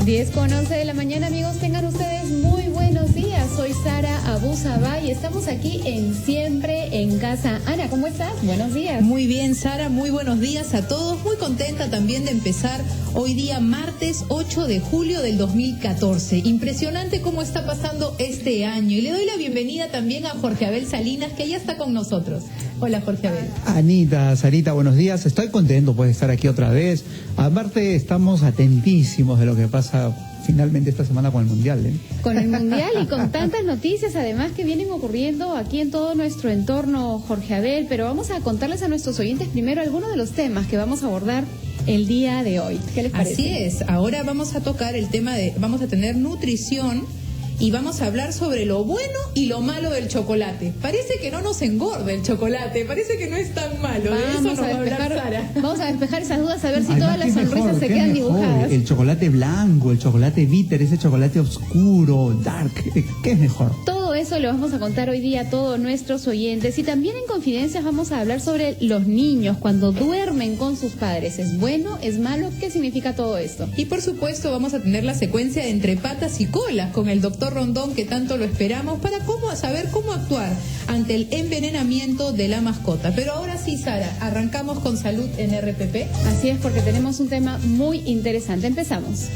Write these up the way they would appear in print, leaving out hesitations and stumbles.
10:11 de la mañana, amigos, tengan ustedes muy buenos días. Soy Sara Abusabay y estamos aquí en Siempre en Casa. Ana, ¿cómo estás? Buenos días. Muy bien, Sara, muy buenos días a todos. Muy contenta también de empezar hoy día, martes 8 de julio del 2014. Impresionante cómo está pasando este año. Y le doy la bienvenida también a Jorge Abel Salinas, que ya está con nosotros. Hola, Jorge Abel. Anita, Sarita, buenos días. Estoy contento de estar aquí otra vez. Aparte, estamos atentísimos de lo que pasa finalmente esta semana con el Mundial, ¿eh? Con el Mundial y con tantas noticias, además, que vienen ocurriendo aquí en todo nuestro entorno, Jorge Abel. Pero vamos a contarles a nuestros oyentes primero algunos de los temas que vamos a abordar el día de hoy. ¿Qué les parece? Así es. Ahora vamos a tocar el tema vamos a tener nutrición. Y vamos a hablar sobre lo bueno y lo malo del chocolate. Parece que no nos engorda el chocolate, parece que no es tan malo. De eso nos va a hablar Sara. Vamos a despejar esas dudas, a ver si todas las sonrisas se quedan dibujadas. El chocolate blanco, el chocolate bitter, ese chocolate oscuro, dark, ¿qué es mejor? Todo eso lo vamos a contar hoy día a todos nuestros oyentes. Y también en Confidencias vamos a hablar sobre los niños cuando duermen con sus padres. ¿Es bueno? ¿Es malo? ¿Qué significa todo esto? Y por supuesto vamos a tener la secuencia de Entre Patas y Colas con el doctor Rondón, que tanto lo esperamos, para saber cómo actuar ante el envenenamiento de la mascota. Pero ahora sí, Sara, arrancamos con salud en RPP. Así es, porque tenemos un tema muy interesante. Empezamos.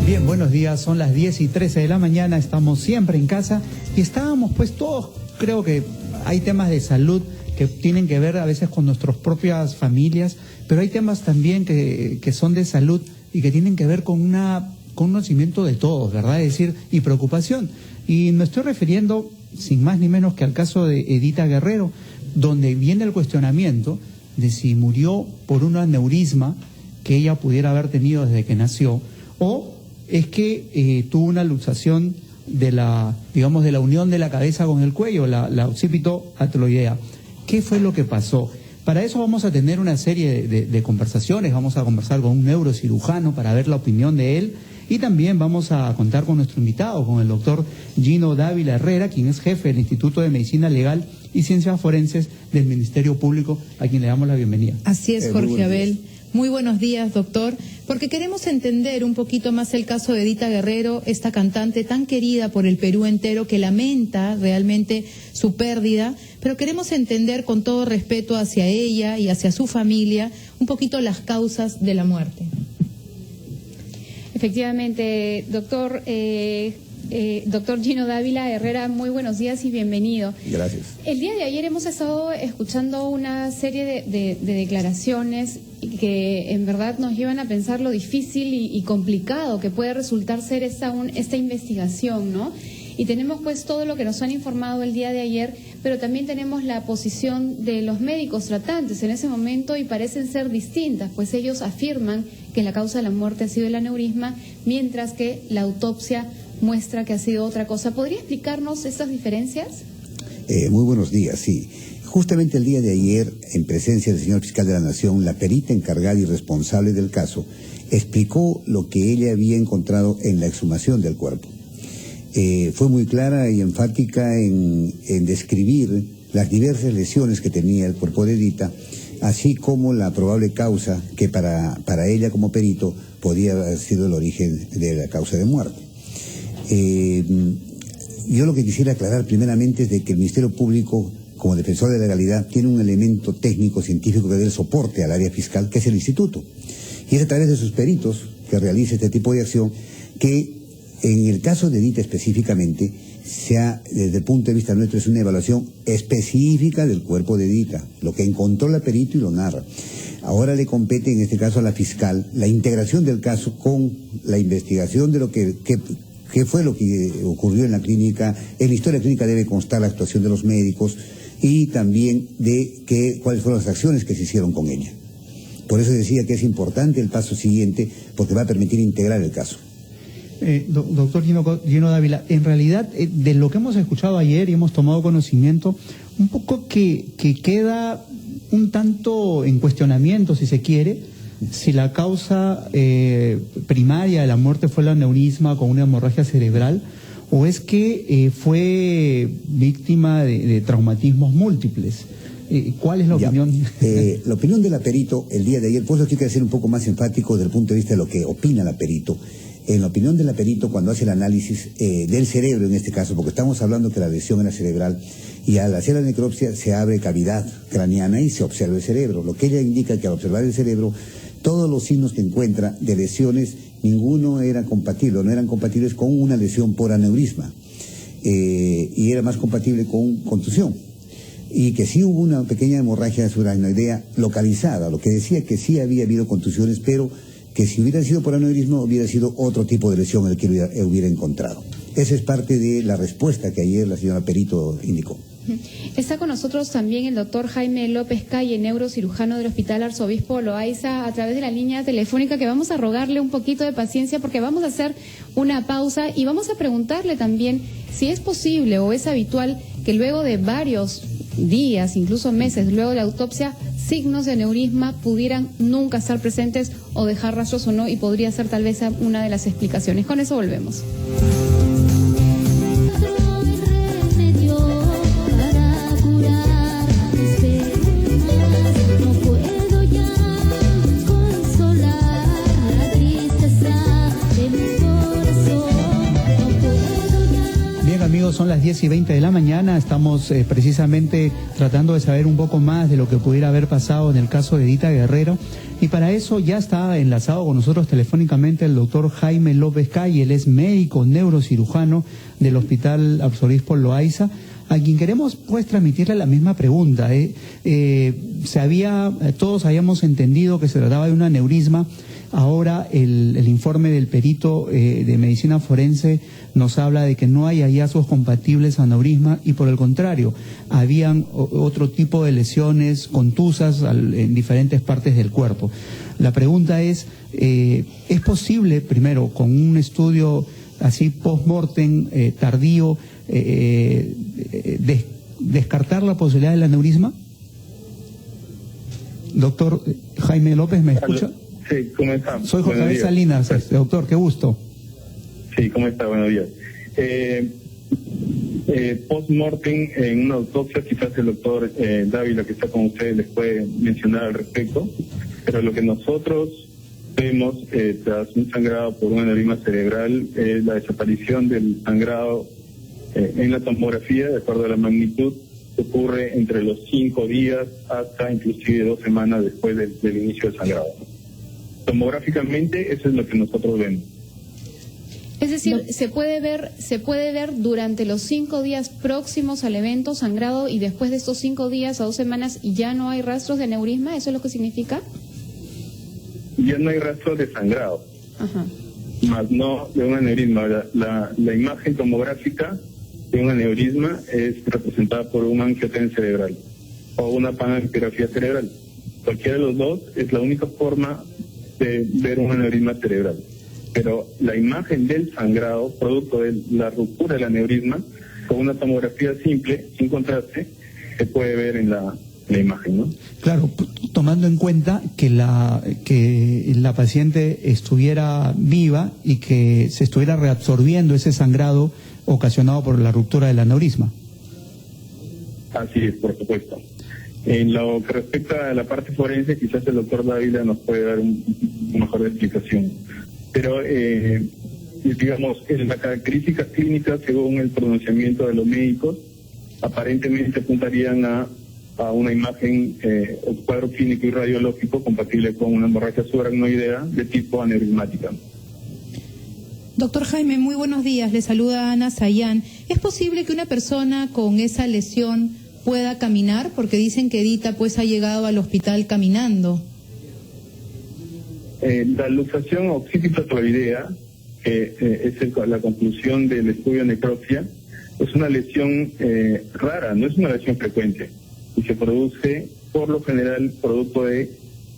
Bien, buenos días, son las 10:13 de la mañana, estamos siempre en casa y estábamos pues todos, creo que hay temas de salud que tienen que ver a veces con nuestras propias familias, pero hay temas también que son de salud y que tienen que ver con un conocimiento de todos, ¿verdad? Es decir, y preocupación. Y me estoy refiriendo, sin más ni menos, que al caso de Edita Guerrero, donde viene el cuestionamiento de si murió por un aneurisma que ella pudiera haber tenido desde que nació, o es que tuvo una luxación de la unión de la cabeza con el cuello, la occipito atloidea. ¿Qué fue lo que pasó? Para eso vamos a tener una serie de conversaciones, vamos a conversar con un neurocirujano para ver la opinión de él y también vamos a contar con nuestro invitado, con el doctor Gino Dávila Herrera, quien es jefe del Instituto de Medicina Legal y Ciencias Forenses del Ministerio Público, a quien le damos la bienvenida. Así es, Jorge Abel. Muy buenos días, doctor, porque queremos entender un poquito más el caso de Edita Guerrero, esta cantante tan querida por el Perú entero que lamenta realmente su pérdida, pero queremos entender con todo respeto hacia ella y hacia su familia un poquito las causas de la muerte. Efectivamente, doctor Gino Dávila Herrera, muy buenos días y bienvenido. Gracias. El día de ayer hemos estado escuchando una serie de declaraciones que en verdad nos llevan a pensar lo difícil y complicado que puede resultar ser esta investigación, ¿no? Y tenemos pues todo lo que nos han informado el día de ayer, pero también tenemos la posición de los médicos tratantes en ese momento y parecen ser distintas, pues ellos afirman que la causa de la muerte ha sido el aneurisma, mientras que la autopsia muestra que ha sido otra cosa. ¿Podría explicarnos estas diferencias? Muy buenos días, sí. Justamente el día de ayer, en presencia del señor fiscal de la Nación, la perita encargada y responsable del caso explicó lo que ella había encontrado en la exhumación del cuerpo. Fue muy clara y enfática en describir las diversas lesiones que tenía el cuerpo de Edita, así como la probable causa que para ella como perito podía haber sido el origen de la causa de muerte. Yo lo que quisiera aclarar primeramente es de que el Ministerio Público, como defensor de la legalidad, tiene un elemento técnico científico que dé el soporte al área fiscal, que es el instituto. Y es a través de sus peritos que realiza este tipo de acción que, en el caso de Edita específicamente, desde el punto de vista nuestro, es una evaluación específica del cuerpo de Edita, lo que encontró la perito y lo narra. Ahora le compete, en este caso a la fiscal, la integración del caso con la investigación de lo que fue lo que ocurrió en la clínica. En la historia clínica debe constar la actuación de los médicos y también de cuáles fueron las acciones que se hicieron con ella. Por eso decía que es importante el paso siguiente, porque va a permitir integrar el caso. Doctor Gino Dávila, en realidad, de lo que hemos escuchado ayer y hemos tomado conocimiento, un poco que queda un tanto en cuestionamiento, si se quiere, si la causa primaria de la muerte fue el aneurisma con una hemorragia cerebral o es que fue víctima de traumatismos múltiples. ¿Cuál es la opinión? La opinión de la perito el día de ayer, por eso hay que ser un poco más enfático desde el punto de vista de lo que opina la perito. En la opinión de la perito, cuando hace el análisis del cerebro en este caso, porque estamos hablando que la lesión era cerebral, y al hacer la necropsia se abre cavidad craneana y se observa el cerebro. Lo que ella indica que al observar el cerebro, todos los signos que encuentra de lesiones, ninguno era compatible, no eran compatibles con una lesión por aneurisma, y era más compatible con contusión. Y que sí hubo una pequeña hemorragia subaracnoidea localizada, lo que decía que sí había habido contusiones, pero que si hubiera sido por aneurisma hubiera sido otro tipo de lesión el que hubiera encontrado. Esa es parte de la respuesta que ayer la señora perito indicó. Está con nosotros también el doctor Jaime López Calle, neurocirujano del Hospital Arzobispo Loaiza, a través de la línea telefónica, que vamos a rogarle un poquito de paciencia porque vamos a hacer una pausa y vamos a preguntarle también si es posible o es habitual que luego de varios días, incluso meses, luego de la autopsia, signos de aneurisma pudieran nunca estar presentes o dejar rastros o no, y podría ser tal vez una de las explicaciones. Con eso volvemos. Amigos, son las 10:20 de la mañana, estamos precisamente tratando de saber un poco más de lo que pudiera haber pasado en el caso de Edita Guerrero, y para eso ya está enlazado con nosotros telefónicamente el doctor Jaime López Calle. Él es médico neurocirujano del Hospital Arzobispo Loaiza, a quien queremos pues transmitirle la misma pregunta. Todos habíamos entendido que se trataba de un aneurisma. Ahora el informe del perito de medicina forense nos habla de que no hay hallazgos compatibles a aneurisma, y por el contrario, habían otro tipo de lesiones contusas en diferentes partes del cuerpo. La pregunta ¿es posible, primero, con un estudio así post-mortem tardío, descartar la posibilidad del aneurisma? Doctor Jaime López, ¿me escucha? Sí, ¿cómo está? Soy José Javier Salinas, doctor, qué gusto. Sí, ¿cómo está? Buenos días. Post-mortem, en una autopsia, quizás el doctor Dávila, que está con ustedes, les puede mencionar al respecto, pero lo que nosotros vemos tras un sangrado por un aneurisma cerebral es la desaparición del sangrado en la tomografía, de acuerdo a la magnitud, que ocurre entre los 5 días hasta inclusive 2 semanas después del inicio del sangrado. Tomográficamente, eso es lo que nosotros vemos. Es decir, se puede ver durante los 5 días próximos al evento sangrado, y después de estos 5 días a 2 semanas ya no hay rastros de aneurisma. ¿Eso es lo que significa? Ya no hay rastros de sangrado. Ajá. Más no de un aneurisma. La imagen tomográfica de un aneurisma es representada por un angiotén cerebral o una panangiografía cerebral. Cualquiera de los dos es la única forma de ver un aneurisma cerebral. Pero la imagen del sangrado, producto de la ruptura del aneurisma, con una tomografía simple, sin contraste, se puede ver en la imagen, ¿no? Claro, tomando en cuenta que la paciente estuviera viva y que se estuviera reabsorbiendo ese sangrado ocasionado por la ruptura del aneurisma. Así es, por supuesto. En lo que respecta a la parte forense, quizás el doctor Dávila nos puede dar una mejor explicación. Pero, digamos, en las características clínicas, según el pronunciamiento de los médicos, aparentemente apuntarían a una imagen o cuadro clínico y radiológico compatible con una hemorragia subaracnoidea de tipo aneurismática. Doctor Jaime, muy buenos días. Le saluda Ana Sayán. ¿Es posible que una persona con esa lesión pueda caminar? Porque dicen que Edita pues ha llegado al hospital caminando. La luxación occipitatoidea, que es la conclusión del estudio de necropsia, es una lesión rara, no es una lesión frecuente, y se produce por lo general producto de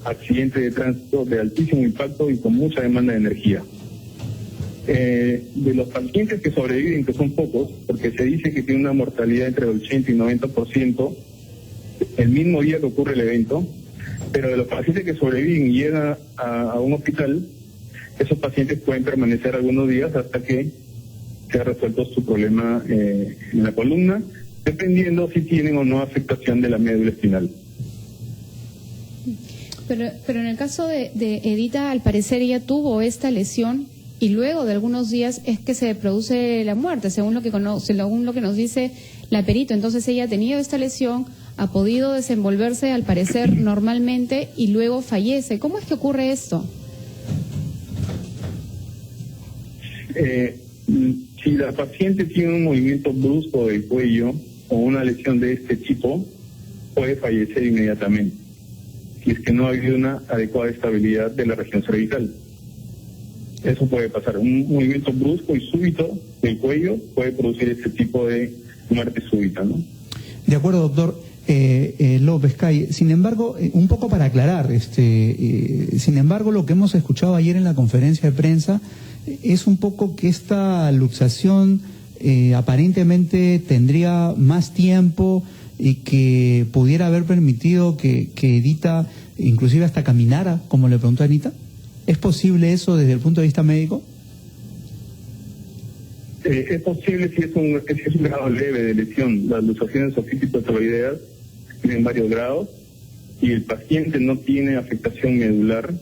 accidentes de tránsito de altísimo impacto y con mucha demanda de energía. De los pacientes que sobreviven, que son pocos, porque se dice que tiene una mortalidad entre el 80 y 90% el mismo día que ocurre el evento, pero de los pacientes que sobreviven y llegan a un hospital, esos pacientes pueden permanecer algunos días hasta que se ha resuelto su problema en la columna, dependiendo si tienen o no afectación de la médula espinal. Pero en el caso de Edita, al parecer ella tuvo esta lesión y luego de algunos días es que se produce la muerte, según lo que nos dice la perito. Entonces ella ha tenido esta lesión, ha podido desenvolverse al parecer normalmente y luego fallece. ¿Cómo es que ocurre esto? Si la paciente tiene un movimiento brusco del cuello o una lesión de este tipo, puede fallecer inmediatamente, si es que no ha habido una adecuada estabilidad de la región cervical. Eso puede pasar. Un movimiento brusco y súbito del cuello puede producir este tipo de muerte súbita, ¿no? De acuerdo, doctor López Calle. Sin embargo, un poco para aclarar, sin embargo, lo que hemos escuchado ayer en la conferencia de prensa es un poco que esta luxación aparentemente tendría más tiempo y que pudiera haber permitido que Edita inclusive hasta caminara, como le preguntó Anita. ¿Es posible eso desde el punto de vista médico? Es posible si es un grado leve de lesión. Las luxaciones occipitotoroideas tienen varios grados y el paciente no tiene afectación medular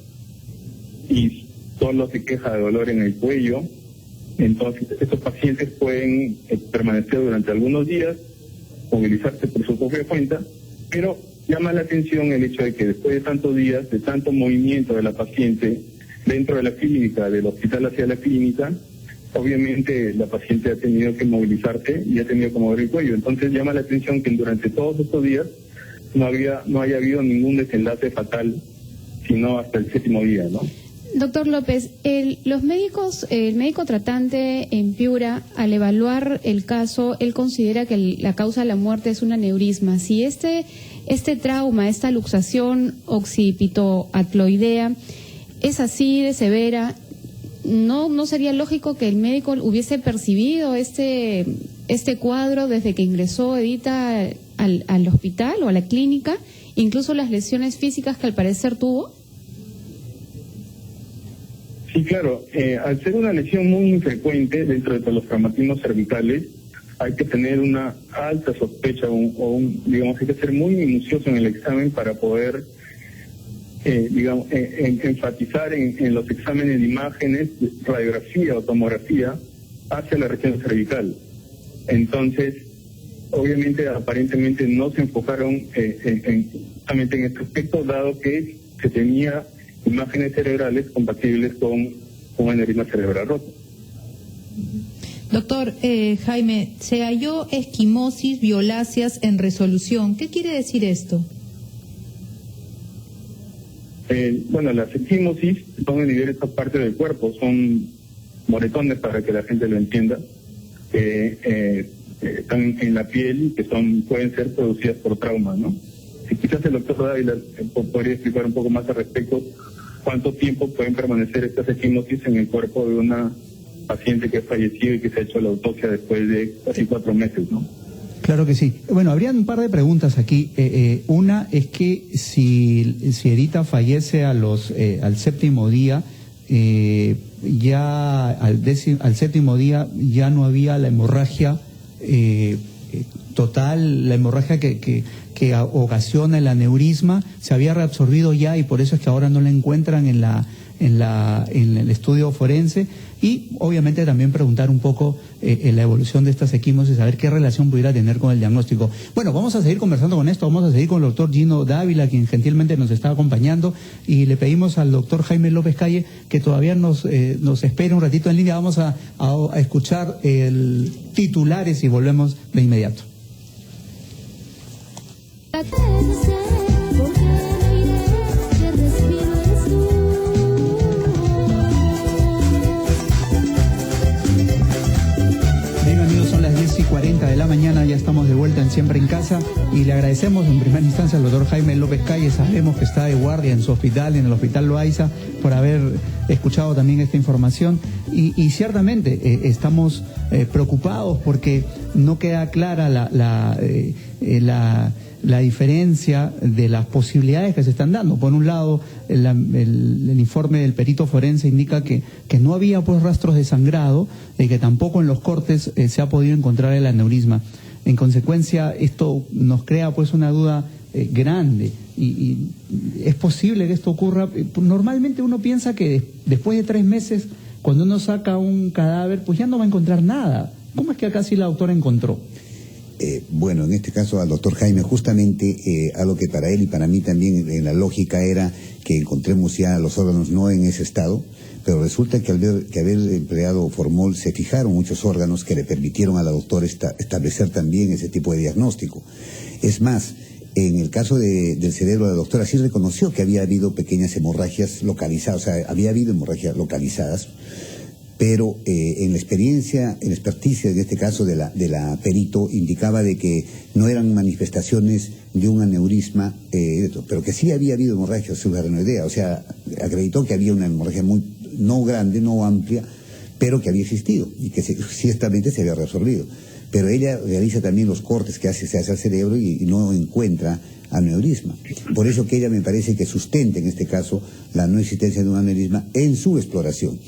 y solo se queja de dolor en el cuello. Entonces, estos pacientes pueden permanecer durante algunos días, movilizarse por su propia cuenta, pero llama la atención el hecho de que después de tantos días, de tanto movimiento de la paciente dentro de la clínica, del hospital hacia la clínica, obviamente la paciente ha tenido que movilizarse y ha tenido que mover el cuello. Entonces llama la atención que durante todos estos días no haya habido ningún desenlace fatal, sino hasta el 7º día, ¿no? Doctor López, el médico tratante en Piura, al evaluar el caso, él considera que la causa de la muerte es un aneurisma. Si este trauma, esta luxación occipitoatloidea es así de severa, ¿no sería lógico que el médico hubiese percibido este cuadro desde que ingresó Edita al hospital o a la clínica, incluso las lesiones físicas que al parecer tuvo? Sí, claro. Al ser una lesión muy infrecuente dentro de los traumatismos cervicales, hay que tener una alta sospecha digamos, hay que ser muy minucioso en el examen para poder, enfatizar en los exámenes de imágenes, radiografía o tomografía hacia la región cervical. Entonces, obviamente, aparentemente no se enfocaron justamente en este aspecto, dado que se tenía imágenes cerebrales compatibles con aneurisma cerebral roto. Doctor Jaime, se halló esquimosis violáceas en resolución. ¿Qué quiere decir esto? Bueno, las esquimosis son en diversas partes del cuerpo, son moretones para que la gente lo entienda, están en la piel y que pueden ser producidas por trauma, ¿no? Si quizás el doctor Dávila podría explicar un poco más al respecto cuánto tiempo pueden permanecer estas esquimosis en el cuerpo de una paciente que ha fallecido y que se ha hecho la autopsia después de casi 4 meses, ¿no? Claro que sí. Bueno, habrían un par de preguntas aquí. Una es que si Edita fallece al 7º día, ya al 7º día ya no había la hemorragia total, la hemorragia que ocasiona el aneurisma, se había reabsorbido ya y por eso es que ahora no la encuentran en el estudio forense. Y obviamente también preguntar un poco la evolución de estas esquimosis, saber qué relación pudiera tener con el diagnóstico. Bueno, vamos a seguir conversando con esto, vamos a seguir con el doctor Gino Dávila, quien gentilmente nos está acompañando, y le pedimos al doctor Jaime López Calle que todavía nos espere un ratito en línea. Vamos a escuchar el titulares y volvemos de inmediato. Bien, amigos, son las 10:40 de la mañana, ya estamos de vuelta en Siempre en Casa y le agradecemos en primera instancia al doctor Jaime López Calle. Sabemos que está de guardia en su hospital, en el Hospital Loaiza, por haber escuchado también esta información y ciertamente estamos preocupados porque no queda clara la la diferencia de las posibilidades que se están dando. Por un lado, el informe del perito forense indica que no había pues rastros de sangrado y que tampoco en los cortes se ha podido encontrar el aneurisma. En consecuencia, esto nos crea pues una duda grande y es posible que esto ocurra. Normalmente uno piensa que después de 3 meses, cuando uno saca un cadáver, pues ya no va a encontrar nada. ¿Cómo es que acá sí la doctora encontró? Bueno, en este caso al doctor Jaime, justamente algo que para él y para mí también en la lógica era que encontremos ya los órganos no en ese estado, pero resulta que al haber empleado formol se fijaron muchos órganos que le permitieron a la doctora establecer también ese tipo de diagnóstico. Es más, en el caso del cerebro, la doctora sí reconoció que había habido pequeñas hemorragias localizadas, o sea, había habido hemorragias localizadas, pero en la experiencia, en la experticia en este caso de la perito, indicaba de que no eran manifestaciones de un aneurisma, pero que sí había habido hemorragia subaracnoidea, o sea, acreditó que había una hemorragia muy, no grande, no amplia, pero que había existido y que ciertamente se había resolvido. Pero ella realiza también los cortes que se hace al cerebro y no encuentra aneurisma. Por eso que ella me parece que sustenta en este caso la no existencia de un aneurisma en su exploración.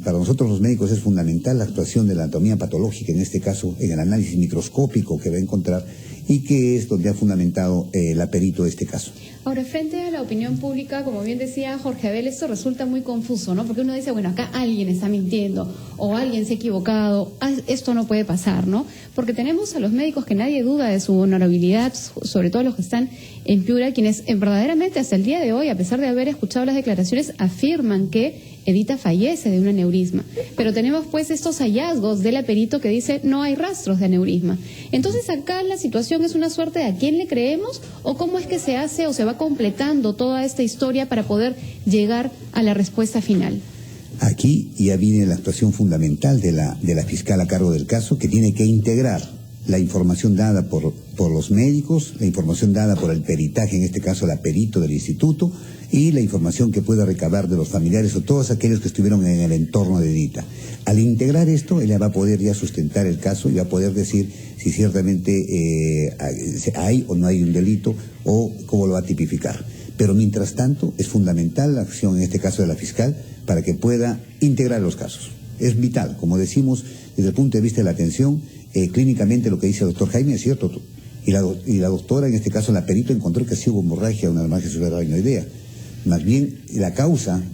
Para nosotros los médicos es fundamental la actuación de la anatomía patológica, en este caso en el análisis microscópico que va a encontrar y que es donde ha fundamentado la perito este caso. Ahora, frente a la opinión pública, como bien decía Jorge Abel, esto resulta muy confuso, ¿no? Porque uno dice, bueno, acá alguien está mintiendo o alguien se ha equivocado, esto no puede pasar, ¿no? Porque tenemos a los médicos que nadie duda de su honorabilidad, sobre todo los que están en Piura, quienes verdaderamente hasta el día de hoy, a pesar de haber escuchado las declaraciones, afirman que Edita fallece de un aneurisma. Pero tenemos pues estos hallazgos del perito que dice no hay rastros de aneurisma. Entonces acá la situación es una suerte de a quién le creemos o cómo es que se hace o se va completando toda esta historia para poder llegar a la respuesta final. Aquí ya viene la actuación fundamental de la fiscal a cargo del caso, que tiene que integrar la información dada por los médicos, la información dada por el peritaje, en este caso la perito del instituto, y la información que pueda recabar de los familiares o todos aquellos que estuvieron en el entorno de Edita. Al integrar esto, ella va a poder ya sustentar el caso y va a poder decir si ciertamente hay o no hay un delito o cómo lo va a tipificar. Pero mientras tanto, es fundamental la acción, en este caso de la fiscal, para que pueda integrar los casos. Es vital, como decimos, desde el punto de vista de la atención, clínicamente lo que dice el doctor Jaime es cierto. Y la doctora, en este caso la perito, encontró que sí hubo hemorragia, una hemorragia subaracnoidea. Más bien,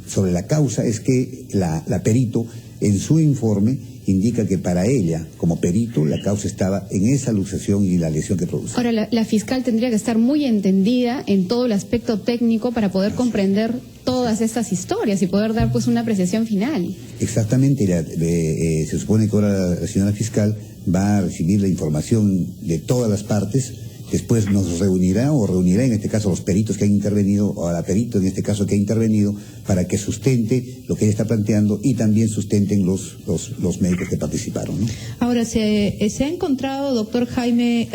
sobre la causa es que la perito, en su informe, indica que para ella, como perito, la causa estaba en esa luxación y la lesión que produce. Ahora, la fiscal tendría que estar muy entendida en todo el aspecto técnico para poder comprender todas estas historias y poder dar pues una apreciación final. Exactamente, se supone que ahora la señora fiscal va a recibir la información de todas las partes. Después nos reunirá en este caso los peritos que han intervenido, o a la perito en este caso que ha intervenido, para que sustente lo que ella está planteando y también sustenten los médicos que participaron, ¿no? Ahora, se ha encontrado, doctor Jaime,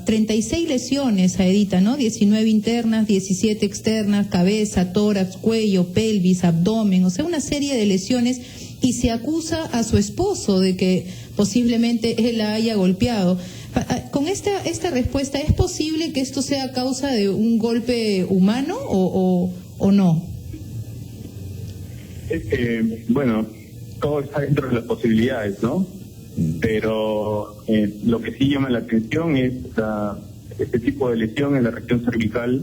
36 lesiones a Edita, ¿no? 19 internas, 17 externas, cabeza, tórax, cuello, pelvis, abdomen, o sea, una serie de lesiones, y se acusa a su esposo de que posiblemente él la haya golpeado. Con esta respuesta, ¿es posible que esto sea causa de un golpe humano o no? Bueno, todo está dentro de las posibilidades, ¿no? Pero lo que sí llama la atención es este tipo de lesión en la región cervical.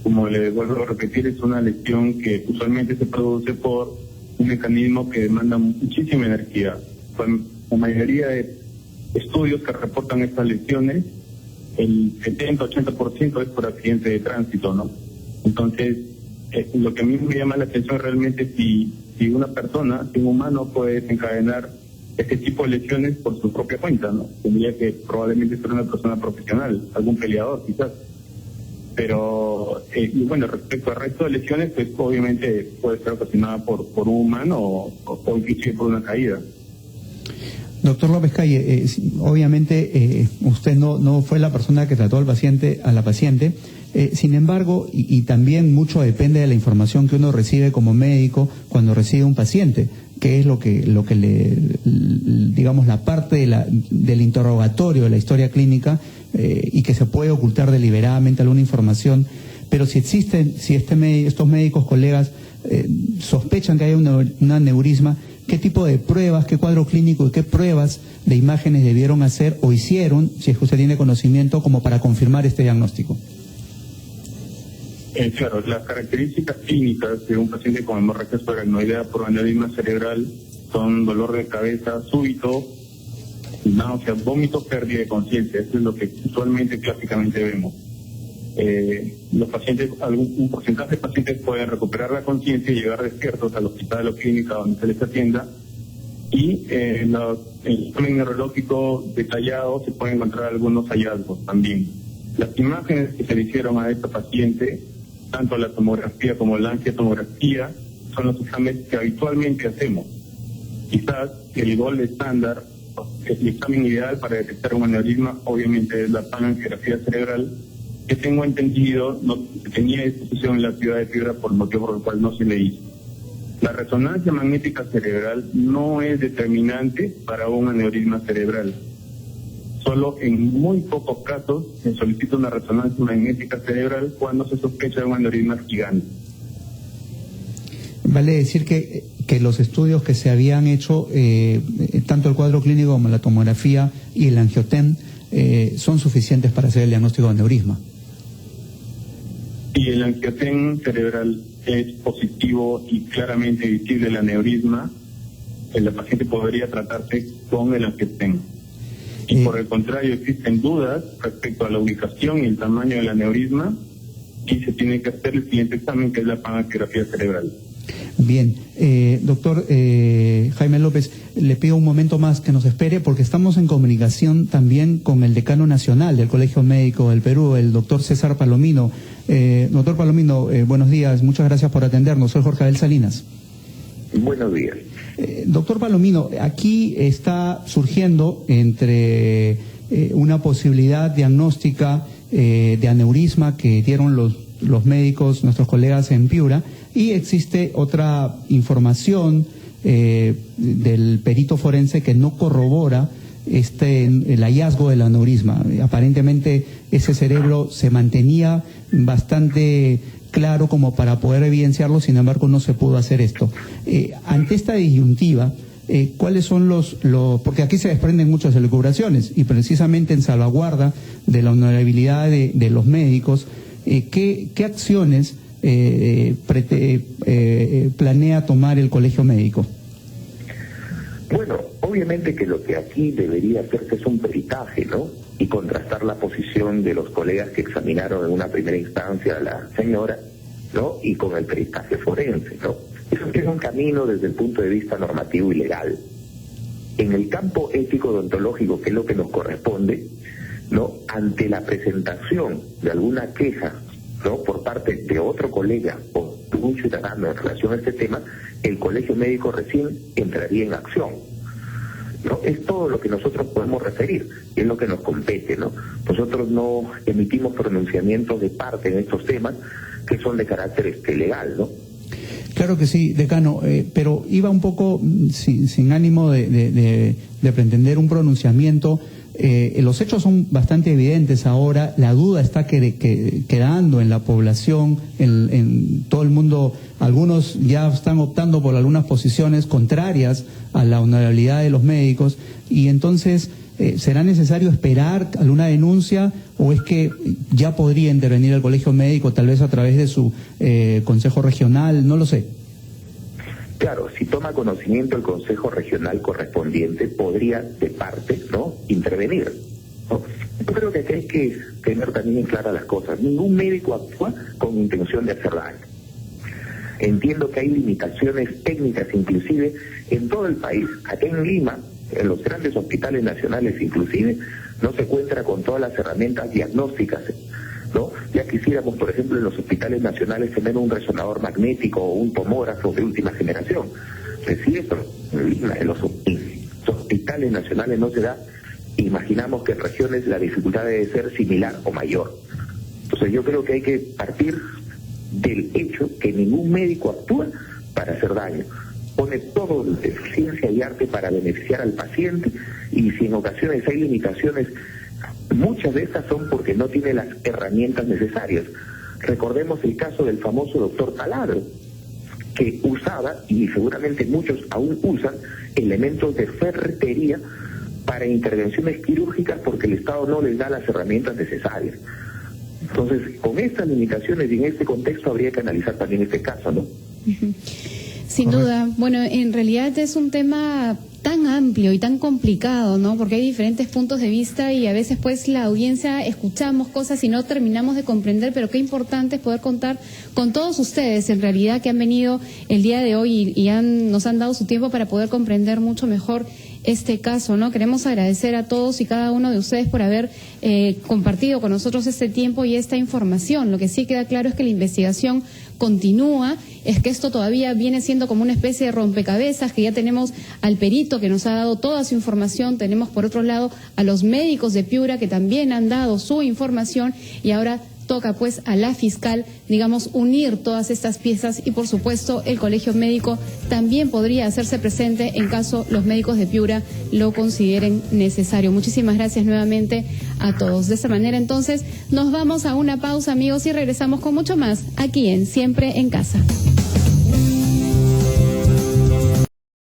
Como le vuelvo a repetir, es una lesión que usualmente se produce por un mecanismo que demanda muchísima energía. La mayoría de estudios que reportan estas lesiones, el 70-80% es por accidente de tránsito, ¿no? Entonces, lo que a mí me llama la atención realmente es si una persona, si un humano puede desencadenar este tipo de lesiones por su propia cuenta, ¿no? Tendría que probablemente ser una persona profesional, algún peleador quizás. Pero, y bueno, respecto al resto de lesiones, pues obviamente puede ser ocasionada por un humano o inclusive por una caída. Doctor López Calle, obviamente usted no fue la persona que trató a la paciente, Sin embargo, y también mucho depende de la información que uno recibe como médico cuando recibe un paciente, que es lo que digamos, la parte del interrogatorio de la historia clínica, y que se puede ocultar deliberadamente alguna información. Pero si estos médicos colegas sospechan que hay un aneurisma, ¿qué tipo de pruebas, qué cuadro clínico y qué pruebas de imágenes debieron hacer o hicieron, si es que usted tiene conocimiento, como para confirmar este diagnóstico? Claro, las características clínicas de un paciente con hemorragia subaracnoidea por aneurisma cerebral son dolor de cabeza súbito, náuseas, vómitos, pérdida de conciencia. Eso es lo que usualmente, clásicamente vemos. Los pacientes, un porcentaje de pacientes pueden recuperar la conciencia y llegar despiertos al hospital o clínica donde se les atienda, y en el examen neurológico detallado se pueden encontrar algunos hallazgos también. Las imágenes que se le hicieron a esta paciente, tanto la tomografía como la angiotomografía, son los exámenes que habitualmente hacemos. Quizás el gold estándar, el examen ideal para detectar un aneurisma, obviamente es la panangiografía cerebral, que tengo entendido no tenía disposición en la ciudad de Piura, por motivo por el cual no se le hizo. La resonancia magnética cerebral no es determinante para un aneurisma cerebral. Solo en muy pocos casos se solicita una resonancia magnética cerebral cuando se sospecha de un aneurisma gigante. Vale decir que los estudios que se habían hecho, tanto el cuadro clínico como la tomografía y el angiotem, son suficientes para hacer el diagnóstico de aneurisma. Y el angiotem cerebral es positivo y claramente visible el aneurisma, el paciente podría tratarse con el angiotem. Y por el contrario, existen dudas respecto a la ubicación y el tamaño del aneurisma, y se tiene que hacer el siguiente examen, que es la panangiografía cerebral. Bien, doctor Jaime López, le pido un momento más que nos espere, porque estamos en comunicación también con el decano nacional del Colegio Médico del Perú, el doctor César Palomino. Doctor Palomino, buenos días, muchas gracias por atendernos. Soy Jorge Abel Salinas. Buenos días. Doctor Palomino, aquí está surgiendo entre una posibilidad diagnóstica de aneurisma que dieron los médicos, nuestros colegas en Piura, y existe otra información del perito forense que no corrobora el hallazgo del aneurisma. Aparentemente ese cerebro se mantenía bastante claro como para poder evidenciarlo, sin embargo no se pudo hacer esto. Ante esta disyuntiva, ¿cuáles son porque aquí se desprenden muchas elucubraciones, y precisamente en salvaguarda de la honorabilidad de los médicos, ¿qué acciones planea tomar el Colegio Médico? Bueno, obviamente que lo que aquí debería hacerse es un peritaje, ¿no? Y contrastar la posición de los colegas que examinaron en una primera instancia a la señora, ¿no? Y con el peritaje forense, ¿no? Eso es un camino desde el punto de vista normativo y legal. En el campo ético-odontológico, que es lo que nos corresponde, ¿no? Ante la presentación de alguna queja, ¿no? Por parte de otro colega o de un ciudadano en relación a este tema, el Colegio Médico recién entraría en acción, ¿no? Es todo lo que nosotros podemos referir, es lo que nos compete, ¿no? Nosotros no emitimos pronunciamientos de parte en estos temas que son de carácter legal, ¿no? Claro que sí, decano, pero iba un poco sin ánimo de pretender un pronunciamiento. Los hechos son bastante evidentes ahora, la duda está quedando en la población, en todo el mundo. Algunos ya están optando por algunas posiciones contrarias a la honorabilidad de los médicos, y entonces ¿será necesario esperar alguna denuncia, o es que ya podría intervenir el Colegio Médico tal vez a través de su Consejo Regional? No lo sé. Claro, si toma conocimiento el Consejo Regional correspondiente, podría de parte, ¿no?, intervenir, ¿no? Yo creo que aquí hay que tener también claras las cosas. Ningún médico actúa con intención de hacer daño. Entiendo que hay limitaciones técnicas inclusive en todo el país. Aquí en Lima, en los grandes hospitales nacionales inclusive, no se cuenta con todas las herramientas diagnósticas, ¿no? Ya quisiéramos, por ejemplo, en los hospitales nacionales tener un resonador magnético o un tomógrafo de última generación. Si eso en los hospitales nacionales no se da, imaginamos que en regiones la dificultad debe ser similar o mayor. Entonces yo creo que hay que partir del hecho que ningún médico actúa para hacer daño. Pone todo de ciencia y arte para beneficiar al paciente, y si en ocasiones hay limitaciones, muchas de estas son porque no tiene las herramientas necesarias. Recordemos el caso del famoso doctor Taladro, que usaba, y seguramente muchos aún usan, elementos de ferretería para intervenciones quirúrgicas porque el Estado no les da las herramientas necesarias. Entonces, con estas limitaciones y en este contexto habría que analizar también este caso, ¿no? Sin duda. Bueno, en realidad es un tema tan amplio y tan complicado, ¿no? Porque hay diferentes puntos de vista y a veces pues la audiencia escuchamos cosas y no terminamos de comprender, pero qué importante es poder contar con todos ustedes en realidad que han venido el día de hoy y nos han dado su tiempo para poder comprender mucho mejor este caso, ¿no? Queremos agradecer a todos y cada uno de ustedes por haber compartido con nosotros este tiempo y esta información. Lo que sí queda claro es que la investigación continúa, es que esto todavía viene siendo como una especie de rompecabezas, que ya tenemos al perito que nos ha dado toda su información, tenemos por otro lado a los médicos de Piura que también han dado su información y ahora toca pues a la fiscal, digamos, unir todas estas piezas y por supuesto el colegio médico también podría hacerse presente en caso los médicos de Piura lo consideren necesario. Muchísimas gracias nuevamente a todos. De esta manera entonces nos vamos a una pausa, amigos, y regresamos con mucho más aquí en Siempre en Casa.